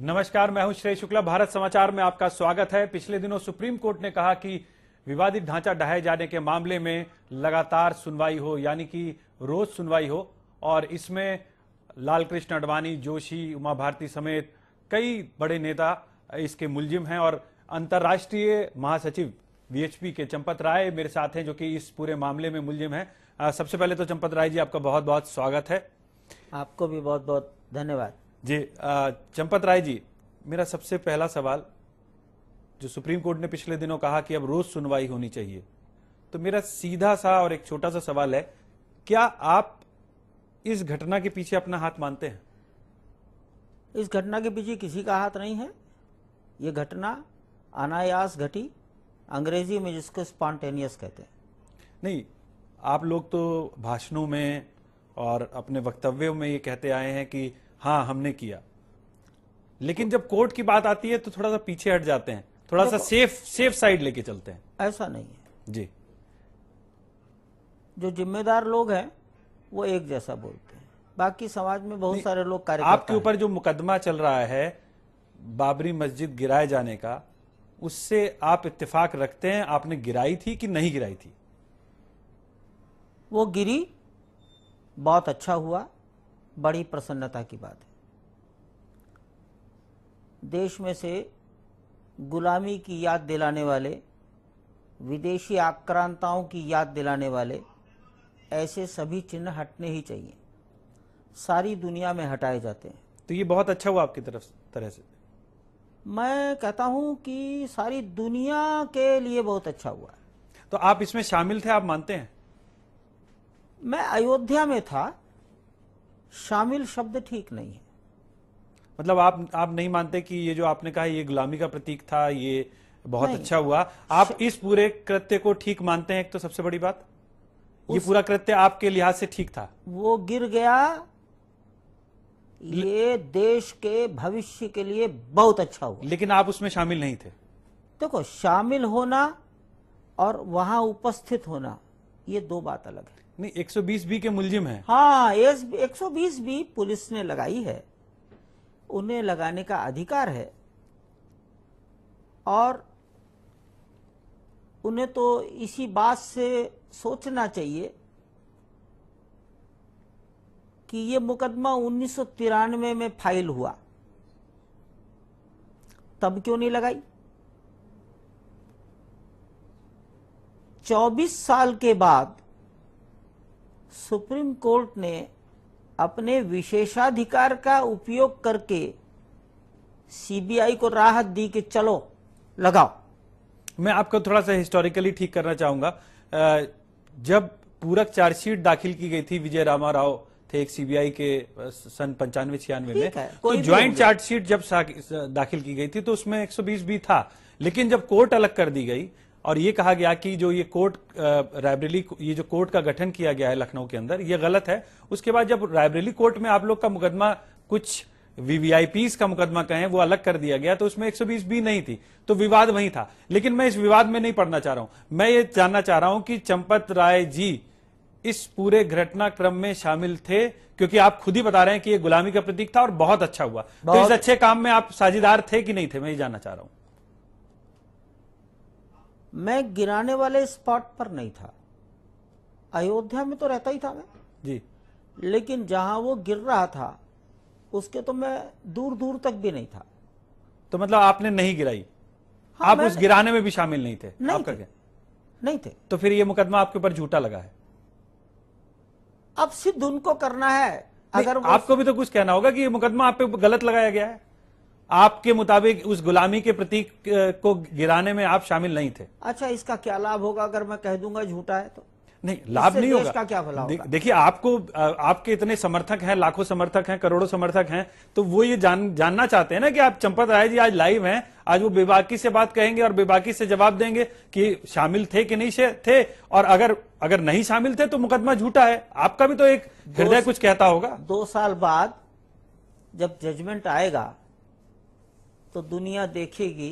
नमस्कार, मैं हूं श्रेय शुक्ला। भारत समाचार में आपका स्वागत है। पिछले दिनों सुप्रीम कोर्ट ने कहा कि विवादित ढांचा ढहाए जाने के मामले में लगातार सुनवाई हो, यानी कि रोज सुनवाई हो, और इसमें लालकृष्ण आडवाणी, जोशी, उमा भारती समेत कई बड़े नेता इसके मुलजिम हैं। और अंतर्राष्ट्रीय महासचिव वीएचपी के चंपत राय मेरे साथ हैं, जो कि इस पूरे मामले में मुलजिम हैं। सबसे पहले तो चंपत राय जी, आपका बहुत बहुत स्वागत है। आपको भी बहुत बहुत धन्यवाद जी। चंपत राय जी, मेरा सबसे पहला सवाल, जो सुप्रीम कोर्ट ने पिछले दिनों कहा कि अब रोज सुनवाई होनी चाहिए, तो मेरा सीधा सा और एक छोटा सा सवाल है, क्या आप इस घटना के पीछे अपना हाथ मानते हैं? इस घटना के पीछे किसी का हाथ नहीं है। ये घटना अनायास घटी, अंग्रेजी में जिसको स्पॉन्टेनियस कहते हैं। नहीं, आप लोग तो भाषणों में और अपने वक्तव्यों में ये कहते आए हैं कि हाँ हमने किया, लेकिन जब कोर्ट की बात आती है तो थोड़ा सा पीछे हट जाते हैं, थोड़ा सा सेफ साइड लेके चलते हैं। ऐसा नहीं है जी। जो जिम्मेदार लोग हैं वो एक जैसा बोलते हैं, बाकी समाज में बहुत सारे लोग कार्यकर्ता आपके ऊपर जो मुकदमा चल रहा है बाबरी मस्जिद गिराए जाने का, उससे आप इत्तेफाक रखते हैं? आपने गिराई थी कि नहीं गिराई थी? वो गिरी, बहुत अच्छा हुआ, बड़ी प्रसन्नता की बात है। देश में से गुलामी की याद दिलाने वाले, विदेशी आक्रांताओं की याद दिलाने वाले ऐसे सभी चिन्ह हटने ही चाहिए। सारी दुनिया में हटाए जाते हैं। तो ये बहुत अच्छा हुआ आपकी तरह से। मैं कहता हूं कि सारी दुनिया के लिए बहुत अच्छा हुआ। तो आप इसमें शामिल थे, आप मानते हैं? मैं अयोध्या में था, शामिल शब्द ठीक नहीं है। मतलब आप नहीं मानते कि ये जो आपने कहा ये गुलामी का प्रतीक था, ये बहुत अच्छा हुआ? आप इस पूरे कृत्य को ठीक मानते हैं? एक तो सबसे बड़ी बात, ये पूरा कृत्य आपके लिहाज से ठीक था? वो गिर गया, ये देश के भविष्य के लिए बहुत अच्छा हुआ। लेकिन आप उसमें शामिल नहीं थे। देखो, शामिल होना और वहां उपस्थित होना, ये दो बात अलग है। नहीं, 120 बी के मुलजिम हैं। हाँ, 120 भी पुलिस ने लगाई है, उन्हें लगाने का अधिकार है, और उन्हें तो इसी बात से सोचना चाहिए कि ये मुकदमा 1993 में फाइल हुआ, तब क्यों नहीं लगाई? 24 साल के बाद सुप्रीम कोर्ट ने अपने विशेषाधिकार का उपयोग करके सीबीआई को राहत दी कि चलो लगाओ। मैं आपको थोड़ा सा हिस्टोरिकली ठीक करना चाहूंगा। जब पूरक चार्जशीट दाखिल की गई थी, विजय रामा राव थे एक सीबीआई के सन 95-96 में, तो ज्वाइंट चार्जशीट जब दाखिल की गई थी तो उसमें 120 बी था। लेकिन जब कोर्ट अलग कर दी गई और ये कहा गया कि जो ये कोर्ट रायबरेली, ये जो कोर्ट का गठन किया गया है लखनऊ के अंदर, ये गलत है। उसके बाद जब रायबरेली कोर्ट में आप लोग का मुकदमा, कुछ वीवीआईपीज का मुकदमा कहें, वो अलग कर दिया गया, तो उसमें 120 बी नहीं थी, तो विवाद वहीं था। लेकिन मैं इस विवाद में नहीं पड़ना चाह रहा हूं। मैं ये जानना चाह रहा हूं कि चंपत राय जी इस पूरे घटनाक्रम में शामिल थे, क्योंकि आप खुद ही बता रहे हैं कि ये गुलामी का प्रतीक था और बहुत अच्छा हुआ। तो इस अच्छे काम में आप साझेदार थे कि नहीं थे, मैं ये जानना चाह रहा हूं। मैं गिराने वाले स्पॉट पर नहीं था, अयोध्या में तो रहता ही था मैं जी, लेकिन जहां वो गिर रहा था उसके तो मैं दूर दूर तक भी नहीं था। तो मतलब आपने नहीं गिराई? हाँ, आप उस गिराने में भी शामिल नहीं थे? नहीं थे। तो फिर ये मुकदमा आपके ऊपर झूठा लगा है। अब सिद्ध उनको करना है। अगर आपको भी तो कुछ कहना होगा कि ये मुकदमा आप पे गलत लगाया गया है। आपके मुताबिक उस गुलामी के प्रतीक को गिराने में आप शामिल नहीं थे। अच्छा, इसका क्या लाभ होगा अगर मैं कह दूंगा झूठा है? तो नहीं, लाभ नहीं होगा। इसका क्या भला होगा? देखिए, आपके इतने समर्थक हैं, लाखों समर्थक हैं, करोड़ों समर्थक हैं, तो वो ये जानना चाहते हैं ना कि आप चंपत राय जी आज लाइव हैं, आज वो बेबाकी से बात कहेंगे और बेबाकी से जवाब देंगे कि शामिल थे कि नहीं थे, और अगर नहीं शामिल थे तो मुकदमा झूठा है। आपका भी तो एक हृदय कुछ कहता होगा। 2 साल बाद जब जजमेंट आएगा तो दुनिया देखेगी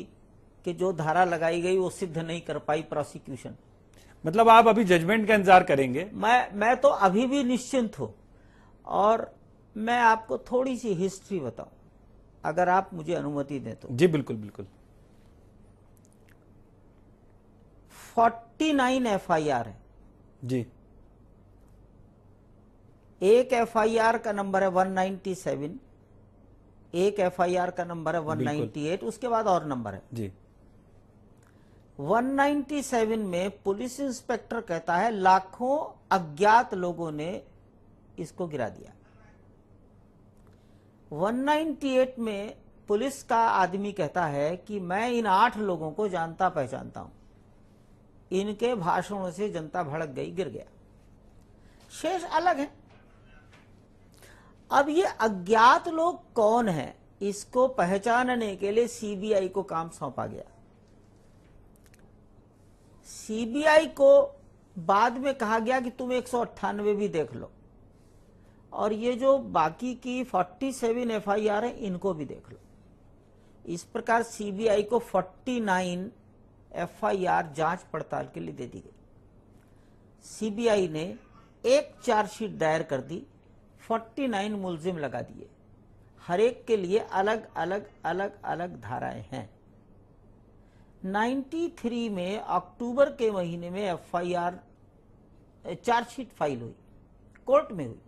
कि जो धारा लगाई गई वो सिद्ध नहीं कर पाई प्रोसिक्यूशन। मतलब आप अभी जजमेंट का इंतजार करेंगे? मैं तो अभी भी निश्चिंत हूं। और मैं आपको थोड़ी सी हिस्ट्री बताऊं। अगर आप मुझे अनुमति दें तो। जी बिल्कुल बिल्कुल। 49 एफआईआर है जी। एक एफआईआर का नंबर है 197, एक एफआईआर का नंबर है 198, उसके बाद और नंबर है जी। 197 में पुलिस इंस्पेक्टर कहता है लाखों अज्ञात लोगों ने इसको गिरा दिया। 198 में पुलिस का आदमी कहता है कि मैं इन 8 लोगों को जानता पहचानता हूं, इनके भाषणों से जनता भड़क गई, गिर गया। शेष अलग है। अब ये अज्ञात लोग कौन हैं, इसको पहचानने के लिए सीबीआई को काम सौंपा गया। सीबीआई को बाद में कहा गया कि तुम 198 भी देख लो, और ये जो बाकी की 47 एफआईआर है इनको भी देख लो। इस प्रकार सीबीआई को 49 एफआईआर जांच पड़ताल के लिए दे दी गई। सीबीआई ने एक चार्जशीट दायर कर दी, 49 मुलजिम लगा दिए, हर एक के लिए अलग अलग अलग अलग धाराएं हैं। 93 में अक्टूबर के महीने में एफआईआर चार्जशीट फाइल हुई, कोर्ट में हुई,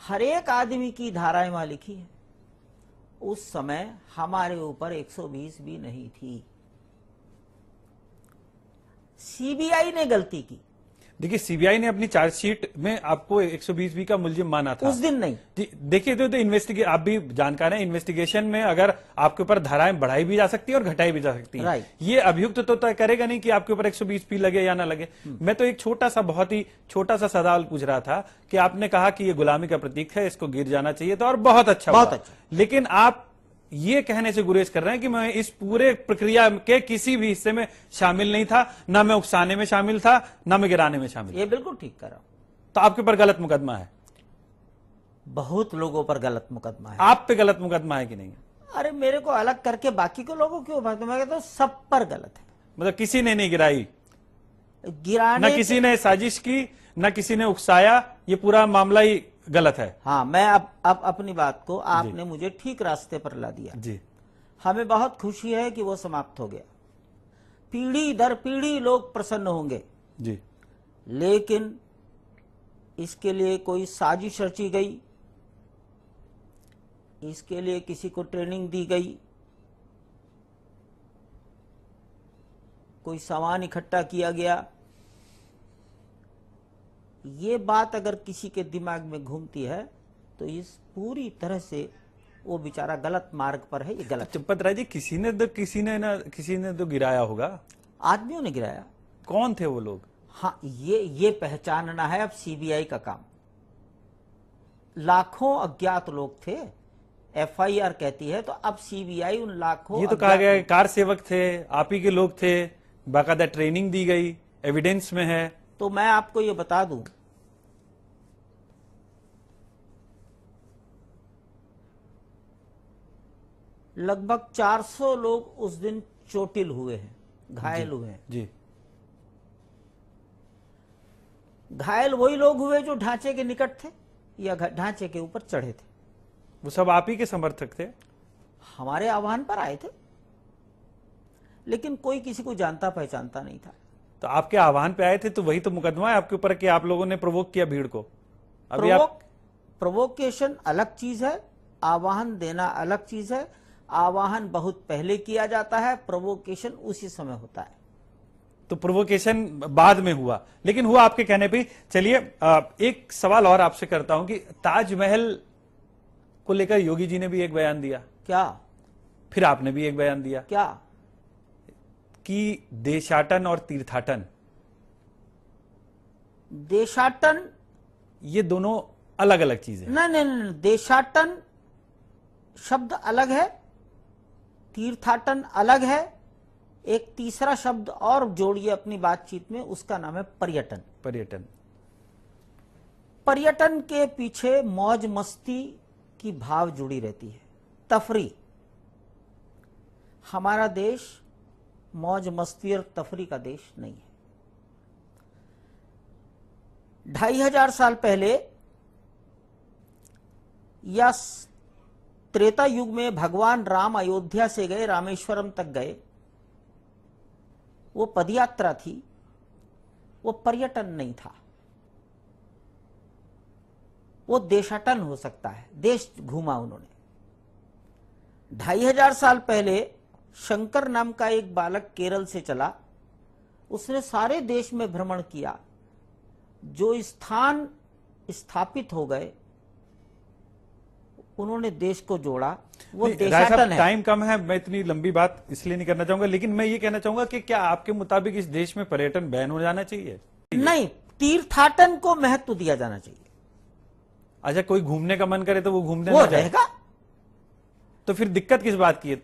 हर एक आदमी की धाराएं वहां लिखी है। उस समय हमारे ऊपर 120 भी नहीं थी। सीबीआई ने गलती की। देखिए सीबीआई ने अपनी चार्जशीट में आपको 120 बी का मुलजिम माना था, उस दिन नहीं। जी देखिए तो इन्वेस्टिगेशन, आप भी जानकार हैं, इन्वेस्टिगेशन में अगर आपके ऊपर धाराएं बढ़ाई भी जा सकती है और घटाई भी जा सकती है। ये अभियुक्त तो तय करेगा नहीं कि आपके ऊपर 120 पी लगे या ना लगे। मैं तो एक छोटा सा, बहुत ही छोटा सा सवाल पूछ रहा था कि आपने कहा कि ये गुलामी का प्रतीक है, इसको गिर जाना चाहिए था और बहुत अच्छा, बहुत अच्छा। लेकिन आप ये कहने से गुरेज कर रहे हैं कि मैं इस पूरे प्रक्रिया के किसी भी हिस्से में शामिल नहीं था, ना मैं उकसाने में शामिल था, ना मैं गिराने में शामिल। ये बिल्कुल ठीक कर रहा हूं। तो आपके ऊपर गलत मुकदमा है? बहुत लोगों पर गलत मुकदमा है। आप पे गलत मुकदमा है कि नहीं? अरे मेरे को अलग करके बाकी को लोगों क्यों बात? मैं कहता हूं सब पर गलत है। मतलब किसी ने नहीं गिराई, गिराने ना किसी ने साजिश की, ना किसी ने उकसाया, ये पूरा मामला ही गलत है। हाँ, मैं अब अपनी बात को आपने मुझे ठीक रास्ते पर ला दिया जी। हमें बहुत खुशी है कि वो समाप्त हो गया। पीढ़ी दर पीढ़ी लोग प्रसन्न होंगे जी। लेकिन इसके लिए कोई साजिश रची गई, इसके लिए किसी को ट्रेनिंग दी गई, कोई सामान इकट्ठा किया गया, ये बात अगर किसी के दिमाग में घूमती है तो इस पूरी तरह से वो बेचारा गलत मार्ग पर है। ये गलत। चंपत राय जी, किसी ने तो गिराया होगा, आदमियों ने गिराया। कौन थे वो लोग? हाँ, ये पहचानना है अब सीबीआई का काम। लाखों अज्ञात लोग थे, एफआईआर कहती है, तो अब सीबीआई उन लाखों, ये तो कहा गया कार सेवक थे, आप ही के लोग थे, बाकायदा ट्रेनिंग दी गई, एविडेंस में है। तो मैं आपको ये बता दूं, लगभग 400 लोग उस दिन चोटिल हुए हैं, घायल हुए हैं। जी। घायल वही लोग हुए जो ढांचे के निकट थे या ढांचे के ऊपर चढ़े थे। वो सब आप ही के समर्थक थे? हमारे आह्वान पर आए थे, लेकिन कोई किसी को जानता पहचानता नहीं था। तो आपके आह्वान पे आए थे तो वही तो मुकदमा है आपके ऊपर कि आप लोगों ने प्रोवोक किया भीड़ को। अभी प्रोवोकेशन अलग चीज है, आह्वान देना अलग चीज है। आह्वान बहुत पहले किया जाता है, प्रोवोकेशन उसी समय होता है। तो प्रोवोकेशन बाद में हुआ, लेकिन हुआ आपके कहने पे। चलिए एक सवाल और आपसे करता हूं कि ताजमहल को लेकर योगी जी ने भी एक बयान दिया, क्या? फिर आपने भी एक बयान दिया, क्या? कि देशाटन और तीर्थाटन, देशाटन ये दोनों अलग अलग चीजें। नहीं, देशाटन शब्द अलग है, तीर्थाटन अलग है। एक तीसरा शब्द और जोड़िए अपनी बातचीत में, उसका नाम है पर्यटन। पर्यटन। पर्यटन के पीछे मौज मस्ती की भाव जुड़ी रहती है, तफरी। हमारा देश मौज मस्ती और तफरी का देश नहीं है। 2500 साल पहले या त्रेता युग में भगवान राम अयोध्या से गए, रामेश्वरम तक गए, वो पदयात्रा थी, वो पर्यटन नहीं था, वो देशाटन हो सकता है। देश घूमा उन्होंने। 2500 साल पहले शंकर नाम का एक बालक केरल से चला, उसने सारे देश में भ्रमण किया। जो स्थान स्थापित हो गए, उन्होंने देश को जोड़ा, वो देशाटन है। टाइम कम है, मैं इतनी लंबी बात इसलिए नहीं करना चाहूंगा, लेकिन मैं ये कहना चाहूंगा कि क्या आपके मुताबिक इस देश में पर्यटन बैन हो जाना चाहिए? नहीं, तीर्थाटन को महत्व दिया जाना चाहिए। अच्छा, कोई घूमने का मन करे तो वो घूमने वो ना जाए, रहेगा। तो फिर दिक्कत किस बात की है?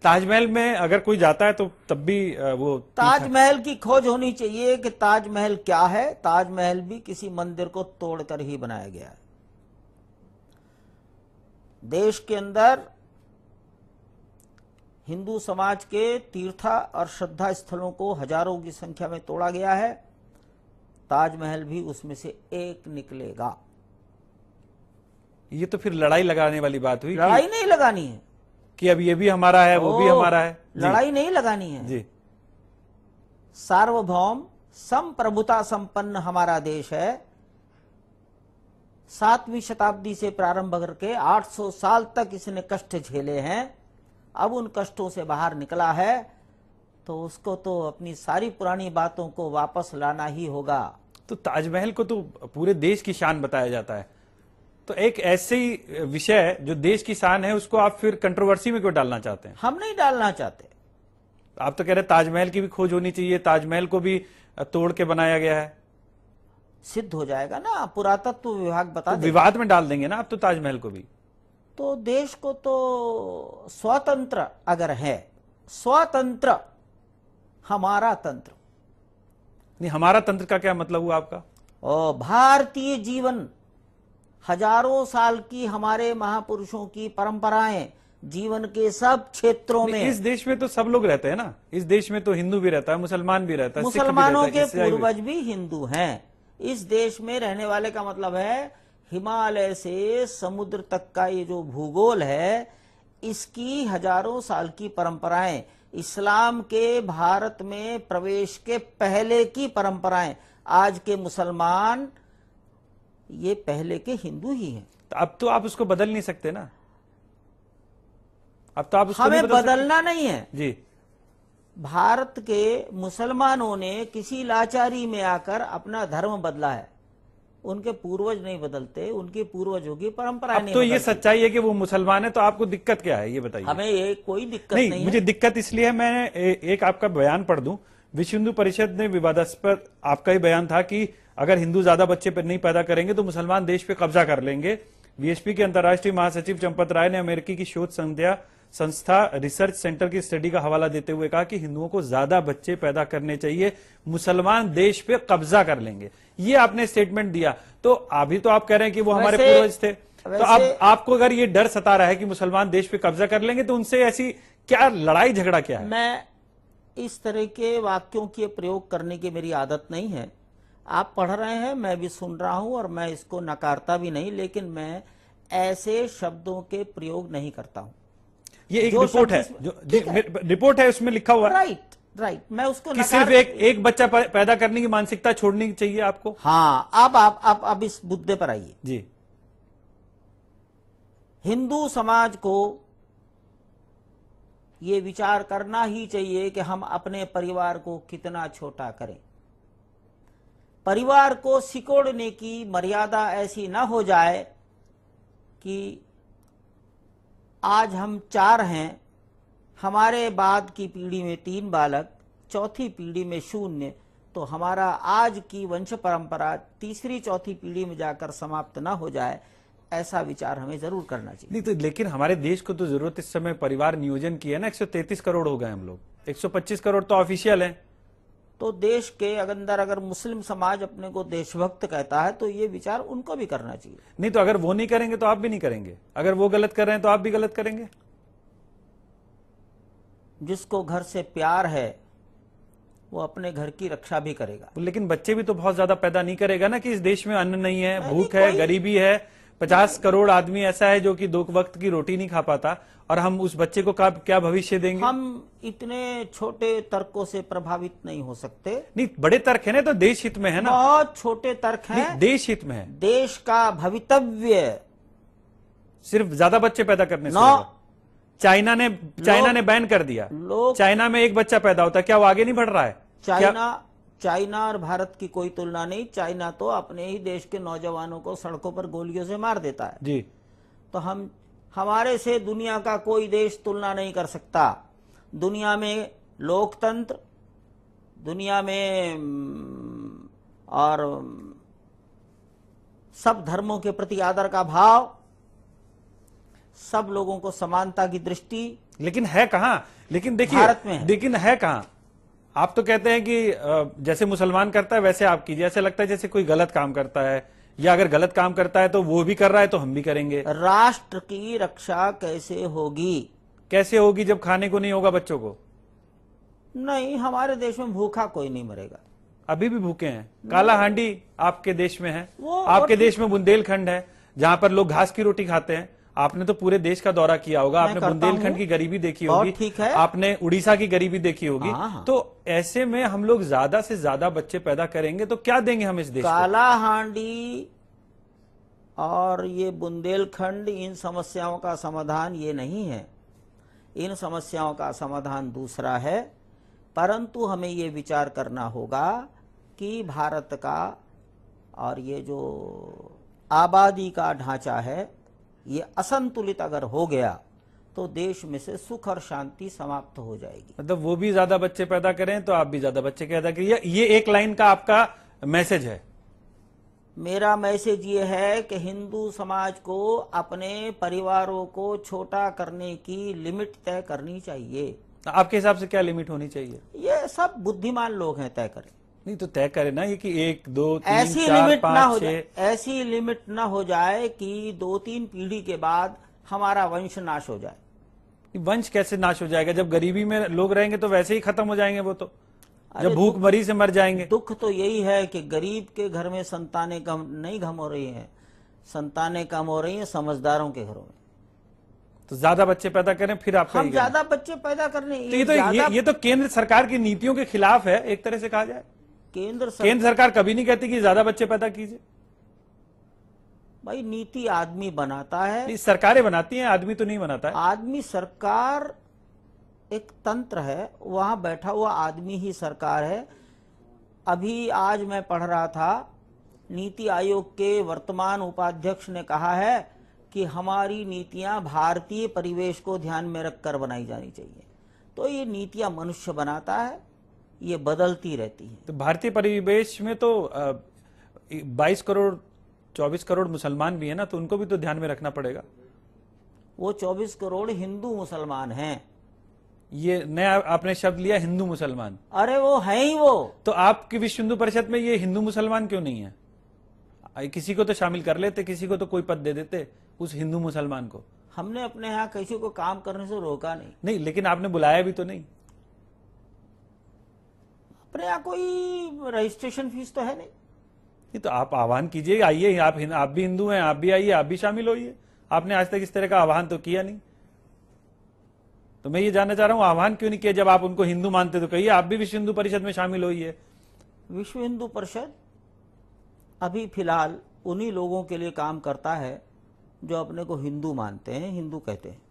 ताजमहल में अगर कोई जाता है तो तब भी वो ताजमहल की खोज होनी चाहिए कि ताजमहल क्या है। ताजमहल भी किसी मंदिर को तोड़कर ही बनाया गया है। देश के अंदर हिंदू समाज के तीर्थ और श्रद्धा स्थलों को हजारों की संख्या में तोड़ा गया है। ताजमहल भी उसमें से एक निकलेगा। ये तो फिर लड़ाई लगाने वाली बात हुई। लड़ाई नहीं लगानी है कि अब ये भी हमारा है, वो भी हमारा है। लड़ाई नहीं लगानी है जी। सार्वभौम संप्रभुता संपन्न हमारा देश है। 7वीं शताब्दी से प्रारंभ करके 800 साल तक इसने कष्ट झेले हैं। अब उन कष्टों से बाहर निकला है तो उसको तो अपनी सारी पुरानी बातों को वापस लाना ही होगा। तो ताजमहल को तो पूरे देश की शान बताया जाता है, तो एक ऐसे ही विषय जो देश की शान है उसको आप फिर कंट्रोवर्सी में क्यों डालना चाहते हैं? हम नहीं डालना चाहते। आप तो कह रहे ताजमहल की भी खोज होनी चाहिए, ताजमहल को भी तोड़ के बनाया गया है। सिद्ध हो जाएगा ना, पुरातत्व विभाग बता तो देगा। विवाद में डाल देंगे ना आप तो ताजमहल को भी। तो देश को तो स्वतंत्र अगर है, स्वतंत्र हमारा तंत्र। नहीं, हमारा तंत्र का क्या मतलब हुआ आपका? और भारतीय जीवन, हजारों साल की हमारे महापुरुषों की परंपराएं जीवन के सब क्षेत्रों में। इस देश में तो सब लोग रहते हैं ना, इस देश में तो हिंदू भी रहता है, मुसलमान भी रहता है, सिख भी मुसलमानों रहता है, के पूर्वज भी हिंदू हैं। इस देश में रहने वाले का मतलब है हिमालय से समुद्र तक का ये जो भूगोल है, इसकी हजारों साल की परंपराएं, इस्लाम के भारत में प्रवेश के पहले की परंपराएं। आज के मुसलमान ये पहले के हिंदू ही हैं। तो अब तो आप उसको बदल नहीं सकते ना, अब तो आप उसको हमें नहीं बदल बदलना नहीं है जी। भारत के मुसलमानों ने किसी लाचारी में आकर अपना धर्म बदला है। उनके पूर्वज नहीं बदलते, उनके पूर्वजों की परंपरा अब नहीं तो ये बदलती। सच्चाई है कि वो मुसलमान है, तो आपको दिक्कत क्या है ये बताइए? हमें ये कोई दिक्कत नहीं, नहीं मुझे है। दिक्कत इसलिए है, मैंने एक आपका बयान पढ़ दूं। विश्व हिंदू परिषद ने विवादास्पद, आपका ही बयान था कि अगर हिंदू ज्यादा बच्चे नहीं पैदा करेंगे तो मुसलमान देश पे कब्जा कर लेंगे। वीएचपी के अंतर्राष्ट्रीय महासचिव चंपत राय ने अमेरिकी की शोध संस्था रिसर्च सेंटर की स्टडी का हवाला देते हुए कहा कि हिंदुओं को ज्यादा बच्चे पैदा करने चाहिए, मुसलमान देश पे कब्जा कर लेंगे। ये आपने स्टेटमेंट दिया, तो अभी तो आप कह रहे हैं कि वो हमारे पूर्वज थे, तो अब आपको अगर ये डर सता रहा है कि मुसलमान देश पे कब्जा कर लेंगे, तो उनसे ऐसी क्या लड़ाई झगड़ा क्या है? मैं इस तरह के वाक्यों के प्रयोग करने की मेरी आदत नहीं है। आप पढ़ रहे हैं, मैं भी सुन रहा हूं और मैं इसको नकारता भी नहीं, लेकिन मैं ऐसे शब्दों के प्रयोग नहीं करता हूं। ये एक रिपोर्ट है, जो रिपोर्ट है उसमें लिखा हुआ है। राइट, मैं उसको कि सिर्फ एक बच्चा पैदा करने की मानसिकता छोड़नी चाहिए आपको। हाँ, अब इस मुद्दे पर आइए जी। हिंदू समाज को ये विचार करना ही चाहिए कि हम अपने परिवार को कितना छोटा करें। परिवार को सिकोड़ने की मर्यादा ऐसी ना हो जाए कि आज हम 4 हैं, हमारे बाद की पीढ़ी में 3 बालक, चौथी पीढ़ी में 0, तो हमारा आज की वंश परंपरा तीसरी चौथी पीढ़ी में जाकर समाप्त ना हो जाए। ऐसा विचार हमें जरूर करना चाहिए। नहीं तो, लेकिन हमारे देश को तो जरूरत इस समय परिवार नियोजन की है ना। 133 करोड़ हो गए हम लोग, 125 करोड़ तो ऑफिशियल हैं। तो देश के अंदर अगर मुस्लिम समाज अपने को देशभक्त कहता है तो ये विचार उनको भी करना चाहिए। नहीं तो अगर वो नहीं करेंगे तो आप भी नहीं करेंगे, अगर वो गलत कर रहे हैं तो आप भी गलत करेंगे। जिसको घर से प्यार है वो अपने घर की रक्षा भी करेगा। लेकिन बच्चे भी तो बहुत ज्यादा पैदा नहीं करेगा ना, कि इस देश में अन्न नहीं है, नहीं, भूख है, गरीबी है, 50 करोड़ आदमी ऐसा है जो कि 2 वक्त की रोटी नहीं खा पाता, और हम उस बच्चे को क्या भविष्य देंगे? हम इतने छोटे तर्कों से प्रभावित नहीं हो सकते। नहीं, बड़े तर्क है ना, तो देश हित में है ना। बहुत छोटे तर्क हैं। नहीं, देश हित में है। देश का भवितव्य सिर्फ ज्यादा बच्चे पैदा करने से नौ होगा। चाइना ने बैन कर दिया। चाइना में एक बच्चा पैदा होता है, क्या वो आगे नहीं बढ़ रहा है? चाइना और भारत की कोई तुलना नहीं। चाइना तो अपने ही देश के नौजवानों को सड़कों पर गोलियों से मार देता है जी। तो हमारे से दुनिया का कोई देश तुलना नहीं कर सकता। दुनिया में लोकतंत्र, दुनिया में और सब धर्मों के प्रति आदर का भाव, सब लोगों को समानता की दृष्टि, लेकिन है कहां? लेकिन देखिए, भारत में है। लेकिन है कहां? आप तो कहते हैं कि जैसे मुसलमान करता है वैसे आप कीजिए। ऐसे लगता है जैसे कोई गलत काम करता है, या अगर गलत काम करता है तो वो भी कर रहा है तो हम भी करेंगे। राष्ट्र की रक्षा कैसे होगी? कैसे होगी जब खाने को नहीं होगा बच्चों को? नहीं, हमारे देश में भूखा कोई नहीं मरेगा। अभी भी भूखे हैं। काला हांडी आपके देश में है, वो आपके देश में बुंदेलखंड है जहां पर लोग घास की रोटी खाते हैं। आपने तो पूरे देश का दौरा किया होगा, आपने बुंदेलखंड की गरीबी देखी होगी, ठीक है। आपने उड़ीसा की गरीबी देखी होगी। हाँ। तो ऐसे में हम लोग ज्यादा से ज्यादा बच्चे पैदा करेंगे तो क्या देंगे हम इस देश को? काला हांडी और ये बुंदेलखंड, इन समस्याओं का समाधान ये नहीं है। इन समस्याओं का समाधान दूसरा है। परंतु हमें ये विचार करना होगा कि भारत का और ये जो आबादी का ढांचा है, ये असंतुलित अगर हो गया तो देश में से सुख और शांति समाप्त हो जाएगी। मतलब वो भी ज्यादा बच्चे पैदा करें तो आप भी ज्यादा बच्चे पैदा करिए, ये एक लाइन का आपका मैसेज है? मेरा मैसेज ये है कि हिंदू समाज को अपने परिवारों को छोटा करने की लिमिट तय करनी चाहिए। आपके हिसाब से क्या लिमिट होनी चाहिए? ये सब बुद्धिमान लोग हैं, तय करें। नहीं तो तय करें ना, ये कि 1 2 3 ऐसी 4 लिमिट ना 5 हो 6। जाए, ऐसी लिमिट ना हो जाए कि 2-3 पीढ़ी के बाद हमारा वंश नाश हो जाए। वंश कैसे नाश हो जाएगा? जब गरीबी में लोग रहेंगे तो वैसे ही खत्म हो जाएंगे वो तो। अरे जब भूख मरी से मर जाएंगे। दुख तो यही है कि गरीब के घर में संतानें कम नहीं कम हो रही हैं, संतानें कम हो रही हैं समझदारों के घरों में। तो ज्यादा बच्चे पैदा करें, फिर आपका हम ज्यादा बच्चे पैदा करने, तो ये तो केंद्र सरकार की नीतियों के खिलाफ है एक तरह से कहा जाए। केंद्र सरकार कभी नहीं कहती कि ज्यादा बच्चे पैदा कीजिए। भाई, नीति आदमी बनाता है। सरकारें बनाती हैं, आदमी तो नहीं बनाता है। आदमी, सरकार एक तंत्र है, वहां बैठा हुआ आदमी ही सरकार है। अभी आज मैं पढ़ रहा था, नीति आयोग के वर्तमान उपाध्यक्ष ने कहा है कि हमारी नीतियां भारतीय परिवेश को ध्यान में रखकर बनाई जानी चाहिए। तो ये नीतियां मनुष्य बनाता है, ये बदलती रहती है। तो भारतीय परिवेश में तो 22 करोड़ 24 करोड़ मुसलमान भी है ना, तो उनको भी तो ध्यान में रखना पड़ेगा। वो 24 करोड़ हिंदू मुसलमान हैं। ये नया आपने शब्द लिया, हिंदू मुसलमान। अरे वो है ही वो। तो आपकी विश्व हिंदू परिषद में ये हिंदू मुसलमान क्यों नहीं है? किसी को तो शामिल कर लेते, किसी को तो कोई पद दे देते उस हिंदू मुसलमान को। हमने अपने यहाँ किसी को काम करने से रोका नहीं। लेकिन आपने बुलाया भी तो नहीं। अपने यहाँ कोई रजिस्ट्रेशन फीस तो है नहीं। तो आप आह्वान कीजिए, आइए, आप भी हिंदू हैं, आप भी आइए, आप भी शामिल होइए। आपने आज तक इस तरह का आह्वान तो किया नहीं। तो मैं ये जानना चाह रहा हूं, आह्वान क्यों नहीं किया? जब आप उनको हिंदू मानते तो कहिए आप भी विश्व हिंदू परिषद में शामिल होइए। विश्व हिंदू परिषद अभी फिलहाल उन्हीं लोगों के लिए काम करता है जो अपने को हिंदू मानते हैं, हिंदू कहते हैं।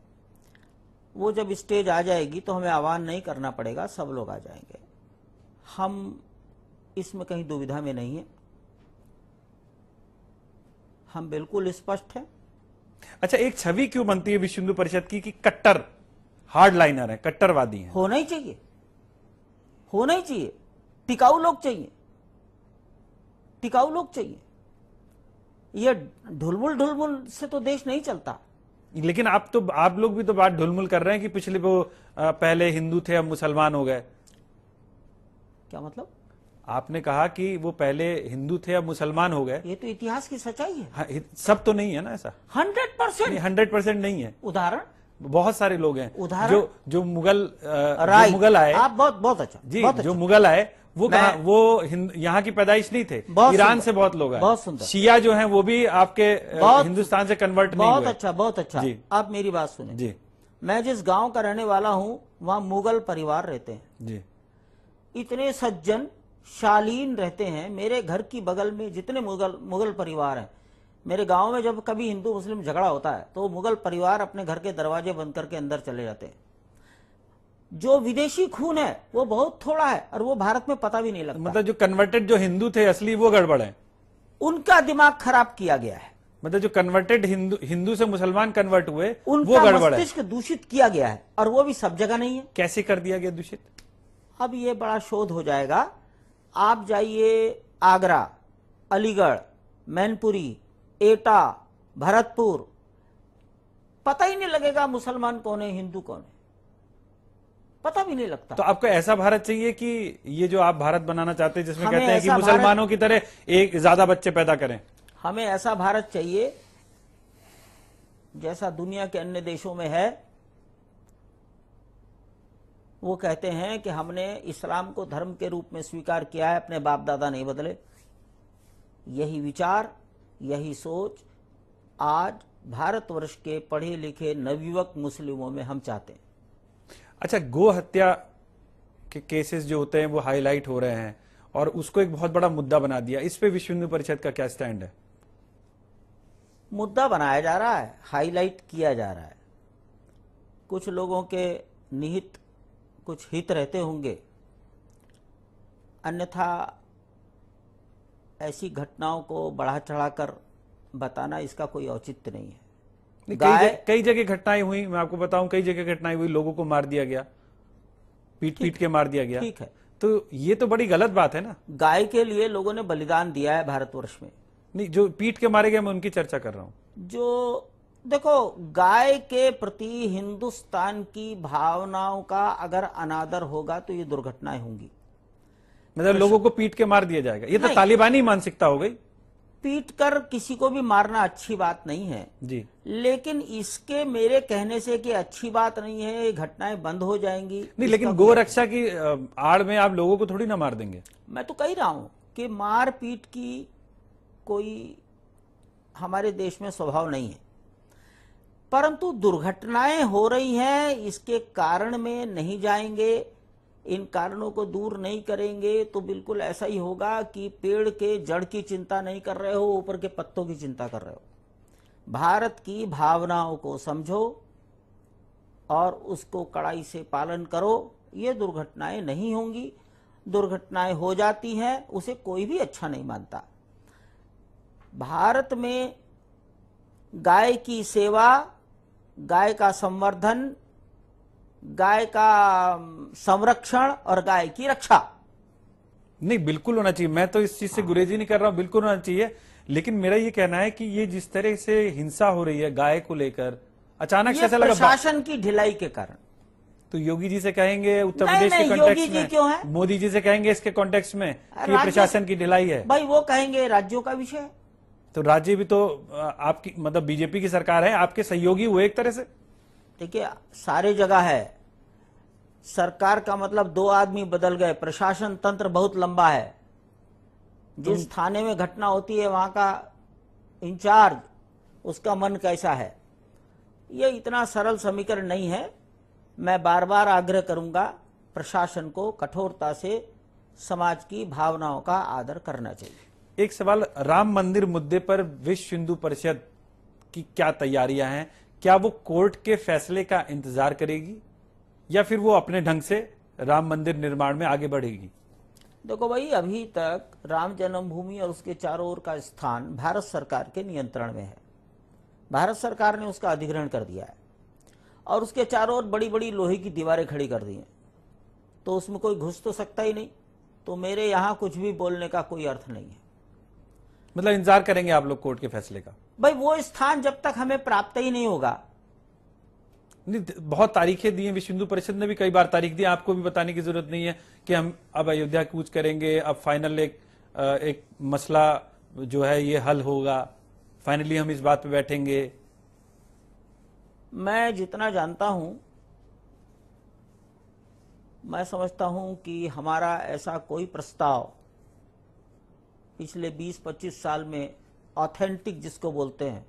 वो जब स्टेज आ जाएगी तो हमें आह्वान नहीं करना पड़ेगा, सब लोग आ जाएंगे। हम इसमें कहीं दुविधा में नहीं है, हम बिल्कुल स्पष्ट हैं। अच्छा, एक छवि क्यों बनती है विश्व हिंदू परिषद की कि कट्टर हार्ड लाइनर है, कट्टरवादी है? होना ही चाहिए, होना ही चाहिए। टिकाऊ लोग चाहिए, टिकाऊ लोग चाहिए। ये ढुलमुल से तो देश नहीं चलता। लेकिन आप लोग भी तो बात ढुलमुल कर रहे हैं कि पिछले वो पहले हिंदू थे अब मुसलमान हो गए। क्या मतलब? आपने कहा कि वो पहले हिंदू थे अब मुसलमान हो गए। ये तो इतिहास की सच्चाई है। हाँ, सब तो नहीं है ना ऐसा। 100% नहीं है। उदाहरण बहुत सारे लोग हैं उदाहरण जो मुगल आए। आप बहुत अच्छा जी, बहुत अच्छा। जो मुगल आए वो कहाँ, वो यहाँ की पैदाइश नहीं थे, बहुत ईरान सुंदर, से बहुत लोग आए। बहुत सुंदर। शिया जो हैं वो भी आपके हिंदुस्तान से कन्वर्ट नहीं हुए। बहुत अच्छा, बहुत अच्छा। जी। आप मेरी बात सुने जी मैं जिस गांव का रहने वाला हूं वहां मुगल परिवार रहते हैं। जी इतने सज्जन शालीन रहते हैं। मेरे घर की बगल में जितने मुगल परिवार हैं, मेरे गांव में जब कभी हिंदू मुस्लिम झगड़ा होता है तो मुगल परिवार अपने घर के दरवाजे बंद करके अंदर चले जाते हैं। जो विदेशी खून है वो बहुत थोड़ा है और वो भारत में पता भी नहीं लगता। मतलब जो कन्वर्टेड जो हिंदू थे असली वो गड़बड़ है, उनका दिमाग खराब किया गया है। मतलब जो कन्वर्टेड हिंदू से मुसलमान कन्वर्ट हुए वो उनका गड़बड़ है। मस्तिष्क दूषित किया गया है और वो भी सब जगह नहीं है। कैसे कर दिया गया दूषित? अब ये बड़ा शोध हो जाएगा। आप जाइए आगरा, अलीगढ़, मैनपुरी, एटा, भरतपुर, पता ही नहीं लगेगा मुसलमान कौन है हिंदू कौन है, पता भी नहीं लगता। तो आपको ऐसा भारत चाहिए कि ये जो आप भारत बनाना चाहते हैं जिसमें हमें कहते हैं कि ऐसा मुसलमानों की तरह एक ज्यादा बच्चे पैदा करें? हमें ऐसा भारत चाहिए जैसा दुनिया के अन्य देशों में है। वो कहते हैं कि हमने इस्लाम को धर्म के रूप में स्वीकार किया है, अपने बाप दादा नहीं बदले। यही विचार, यही सोच आज भारतवर्ष के पढ़े लिखे नवयुवक मुस्लिमों में हम चाहते हैं। अच्छा, गो हत्या के केसेस जो होते हैं वो हाईलाइट हो रहे हैं और उसको एक बहुत बड़ा मुद्दा बना दिया। इस पे विश्व हिंदू परिषद का क्या स्टैंड है? मुद्दा बनाया जा रहा है, हाईलाइट किया जा रहा है। कुछ लोगों के निहित कुछ हित रहते होंगे, अन्यथा ऐसी घटनाओं को बढ़ा चढ़ाकर बताना इसका कोई औचित्य नहीं है। कई जगह घटनाएं हुई, मैं आपको बताऊं, कई जगह घटनाएं हुई, लोगों को मार दिया गया, पीट के मार दिया गया। ठीक है, तो ये तो बड़ी गलत बात है ना। गाय के लिए लोगों ने बलिदान दिया है भारतवर्ष में। नहीं, जो पीट के मारे गए मैं उनकी चर्चा कर रहा हूं। जो देखो, गाय के प्रति हिंदुस्तान की भावनाओं का अगर अनादर होगा तो ये दुर्घटनाएं होंगी। मतलब लोगों को पीट के मार दिया जाएगा, ये तो नहीं। तालिबानी मानसिकता हो गई। पीट कर किसी को भी मारना अच्छी बात नहीं है जी, लेकिन इसके मेरे कहने से कि अच्छी बात नहीं है, ये घटनाएं बंद हो जाएंगी नहीं, लेकिन गो रक्षा की आड़ में आप लोगों को थोड़ी ना मार देंगे। मैं तो कह ही रहा हूं कि मार पीट की कोई हमारे देश में स्वभाव नहीं है, परंतु दुर्घटनाएं हो रही हैं, इसके कारण में नहीं जाएंगे, इन कारणों को दूर नहीं करेंगे तो बिल्कुल ऐसा ही होगा कि पेड़ के जड़ की चिंता नहीं कर रहे हो, ऊपर के पत्तों की चिंता कर रहे हो। भारत की भावनाओं को समझो और उसको कड़ाई से पालन करो। ये दुर्घटनाएं नहीं होंगी, दुर्घटनाएं हो जाती हैं उसे कोई भी अच्छा नहीं मानता। भारत में गाय की सेवा, गाय का संवर्धन, गाय का संरक्षण और गाय की रक्षा नहीं, बिल्कुल होना चाहिए। मैं तो इस चीज से गुरेजी नहीं कर रहा हूं, बिल्कुल होना चाहिए। लेकिन मेरा ये कहना है कि ये जिस तरह से हिंसा हो रही है गाय को लेकर, अचानक से ऐसा लगा प्रशासन की ढिलाई के कारण। तो योगी जी से कहेंगे उत्तर नहीं, प्रदेश के नहीं, कॉन्टेक्स्ट योगी जी में, क्यों है? मोदी जी से कहेंगे इसके कॉन्टेक्स्ट में कि ये राज्य प्रशासन की ढिलाई है। भाई वो कहेंगे राज्यों का विषय है। तो राज्य भी तो आपकी, मतलब बीजेपी की सरकार है, आपके सहयोगी हुए एक तरह से। देखिए, सारे जगह है, सरकार का मतलब दो आदमी बदल गए, प्रशासन तंत्र बहुत लंबा है। जिस थाने में घटना होती है वहां का इंचार्ज, उसका मन कैसा है, ये इतना सरल समीकरण नहीं है। मैं बार बार आग्रह करूंगा, प्रशासन को कठोरता से समाज की भावनाओं का आदर करना चाहिए। एक सवाल, राम मंदिर मुद्दे पर विश्व हिंदू परिषद की क्या तैयारियां हैं? क्या वो कोर्ट के फैसले का इंतजार करेगी या फिर वो अपने ढंग से राम मंदिर निर्माण में आगे बढ़ेगी? देखो भाई, अभी तक राम जन्मभूमि और उसके चारों ओर का स्थान भारत सरकार के नियंत्रण में है। भारत सरकार ने उसका अधिग्रहण कर दिया है और उसके चारों ओर बड़ी बड़ी लोहे की दीवारें खड़ी कर दी हैं, तो उसमें कोई घुस तो सकता ही नहीं। तो मेरे यहां कुछ भी बोलने का कोई अर्थ नहीं है। मतलब इंतजार करेंगे आप लोग कोर्ट के फैसले का? भाई वो स्थान जब तक हमें प्राप्त ही नहीं होगा। नहीं, बहुत तारीखें दी हैं, विश्व हिंदू परिषद ने भी कई बार तारीख दी। आपको भी बताने की जरूरत नहीं है कि हम अब अयोध्या कूच करेंगे, अब फाइनल एक मसला जो है ये हल होगा, फाइनली हम इस बात पे बैठेंगे। मैं जितना जानता हूं, मैं समझता हूं कि हमारा ऐसा कोई प्रस्ताव पिछले 20-25 साल में ऑथेंटिक जिसको बोलते हैं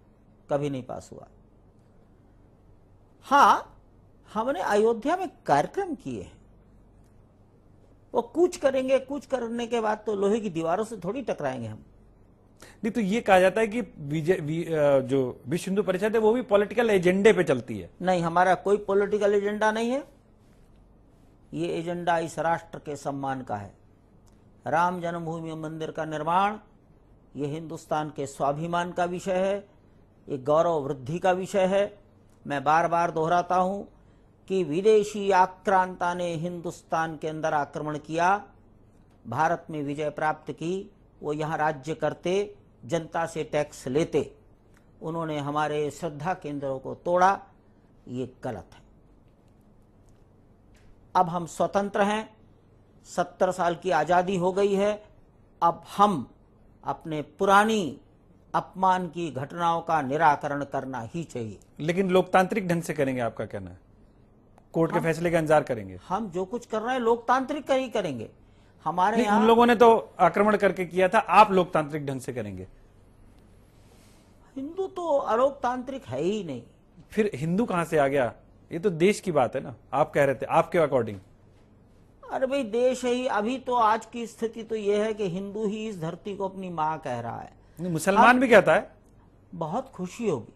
कभी नहीं पास हुआ। हाँ, हमने अयोध्या में कार्यक्रम किए हैं, वो कूच करेंगे, कूच करने के बाद तो लोहे की दीवारों से थोड़ी टकराएंगे हम। नहीं तो ये कहा जाता है कि जो विश्व हिंदू परिषद है वो भी पॉलिटिकल एजेंडे पे चलती है। नहीं, हमारा कोई पॉलिटिकल एजेंडा नहीं है। ये एजेंडा इस राष्ट्र के सम्मान का है। राम जन्मभूमि मंदिर का निर्माण ये हिंदुस्तान के स्वाभिमान का विषय है, ये गौरव वृद्धि का विषय है। मैं बार बार दोहराता हूं कि विदेशी आक्रांता ने हिंदुस्तान के अंदर आक्रमण किया, भारत में विजय प्राप्त की, वो यहाँ राज्य करते, जनता से टैक्स लेते, उन्होंने हमारे श्रद्धा केंद्रों को तोड़ा, ये गलत है। अब हम स्वतंत्र हैं, 70 साल की आज़ादी हो गई है, अब हम अपने पुरानी अपमान की घटनाओं का निराकरण करना ही चाहिए। लेकिन लोकतांत्रिक ढंग से करेंगे, आपका कहना है? कोर्ट के फैसले का इंतजार करेंगे? हम जो कुछ कर रहे हैं लोकतांत्रिक ही करेंगे। हमारे यहाँ उन लोगों ने तो आक्रमण करके किया था, आप लोकतांत्रिक ढंग से करेंगे? हिंदू तो अलोकतांत्रिक है ही नहीं। फिर हिंदू कहां से आ गया? ये तो देश की बात है ना, आप कह रहे थे, आपके अकॉर्डिंग। अरे भाई, देश है ही। अभी तो आज की स्थिति तो यह है कि हिंदू ही इस धरती को अपनी मां कह रहा है। मुसलमान भी कहता है। बहुत खुशी होगी,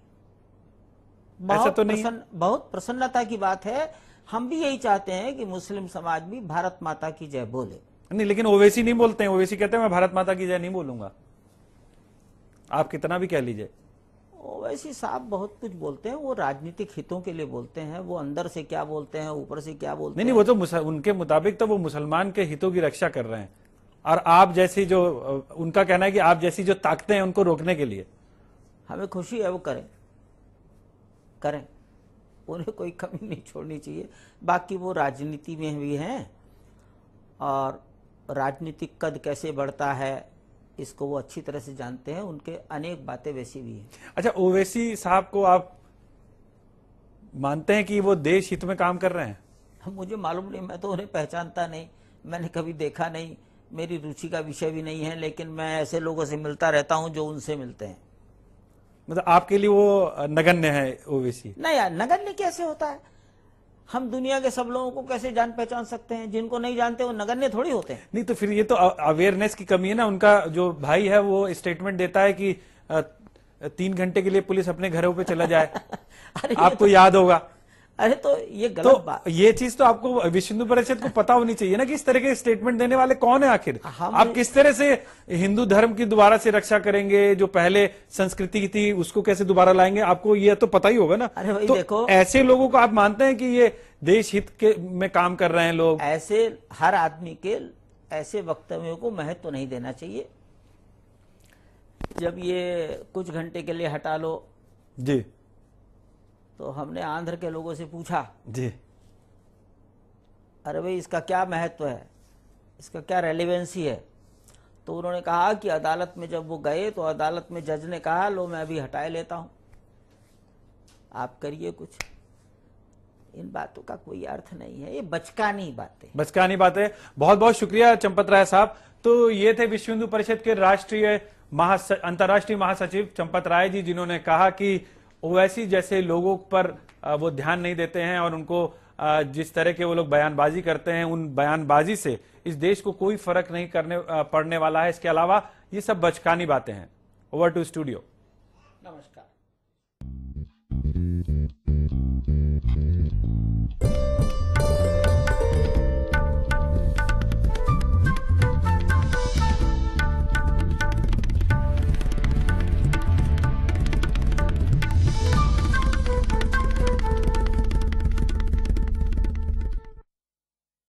ऐसा तो नहीं? बहुत प्रसन्नता की बात है। हम भी यही चाहते हैं कि मुस्लिम समाज भी भारत माता की जय बोले। नहीं, लेकिन ओवैसी नहीं बोलते हैं। ओवैसी कहते हैं मैं भारत माता की जय नहीं बोलूंगा। आप कितना भी कह लीजिए। ओवैसी साहब बहुत कुछ बोलते हैं, वो राजनीतिक हितों के लिए बोलते हैं। वो अंदर से क्या बोलते हैं, ऊपर से क्या बोलते हैं। नहीं, वो तो उनके मुताबिक तो वो मुसलमान के हितों की रक्षा कर रहे हैं, और आप जैसी जो उनका कहना है कि आप जैसी जो ताकतें हैं उनको रोकने के लिए। हमें खुशी है, वो करें, उन्हें कोई कमी नहीं छोड़नी चाहिए। बाकी वो राजनीति में भी हैं, और राजनीतिक कद कैसे बढ़ता है इसको वो अच्छी तरह से जानते हैं। उनके अनेक बातें वैसी भी हैं। अच्छा, ओवैसी साहब को आप मानते हैं कि वो देश हित में काम कर रहे हैं? मुझे मालूम नहीं, मैं तो उन्हें पहचानता नहीं, मैंने कभी देखा नहीं, मेरी रुचि का विषय भी नहीं है। लेकिन मैं ऐसे लोगों से मिलता रहता हूं जो उनसे मिलते हैं। मतलब आपके लिए वो नगण्य है ओवैसी? नहीं यार, नगण्य कैसे होता है? हम दुनिया के सब लोगों को कैसे जान पहचान सकते हैं? जिनको नहीं जानते वो नगण्य थोड़ी होते हैं। नहीं तो फिर ये तो अवेयरनेस की कमी है ना। उनका जो भाई है वो स्टेटमेंट देता है कि 3 घंटे के लिए पुलिस अपने घरों पे चला जाए। आपको याद होगा। अरे तो ये गलत बात। ये चीज तो आपको विश्व हिंदू परिषद को पता होनी चाहिए ना कि इस तरह के स्टेटमेंट देने वाले कौन है आखिर। आप किस तरह से हिंदू धर्म की दोबारा से रक्षा करेंगे? जो पहले संस्कृति की थी उसको कैसे दोबारा लाएंगे? आपको ये तो पता ही होगा ना। अरे भाई तो देखो, ऐसे लोगों को आप मानते हैं कि ये देश हित के में काम कर रहे हैं लोग? ऐसे हर आदमी के ऐसे वक्तव्यों को महत्व तो नहीं देना चाहिए। जब ये कुछ घंटे के लिए हटा लो जी, तो हमने आंध्र के लोगों से पूछा जी, अरे भाई इसका क्या महत्व है, इसका क्या रेलेवेंसी है? तो उन्होंने कहा कि अदालत में जब वो गए तो अदालत में जज ने कहा लो मैं अभी हटाए लेता हूं, आप करिए कुछ। इन बातों का कोई अर्थ नहीं है, ये बचकानी बातें। बहुत बहुत शुक्रिया चंपत राय साहब। तो ये थे विश्व हिंदू परिषद के अंतर्राष्ट्रीय महासचिव चंपत राय जी, जिन्होंने कहा कि ओवैसी जैसे लोगों पर वो ध्यान नहीं देते हैं, और उनको जिस तरह के वो लोग बयानबाजी करते हैं, उन बयानबाजी से इस देश को कोई फर्क नहीं पड़ने वाला है। इसके अलावा ये सब बचकानी बातें हैं। Over to studio. नमस्कार।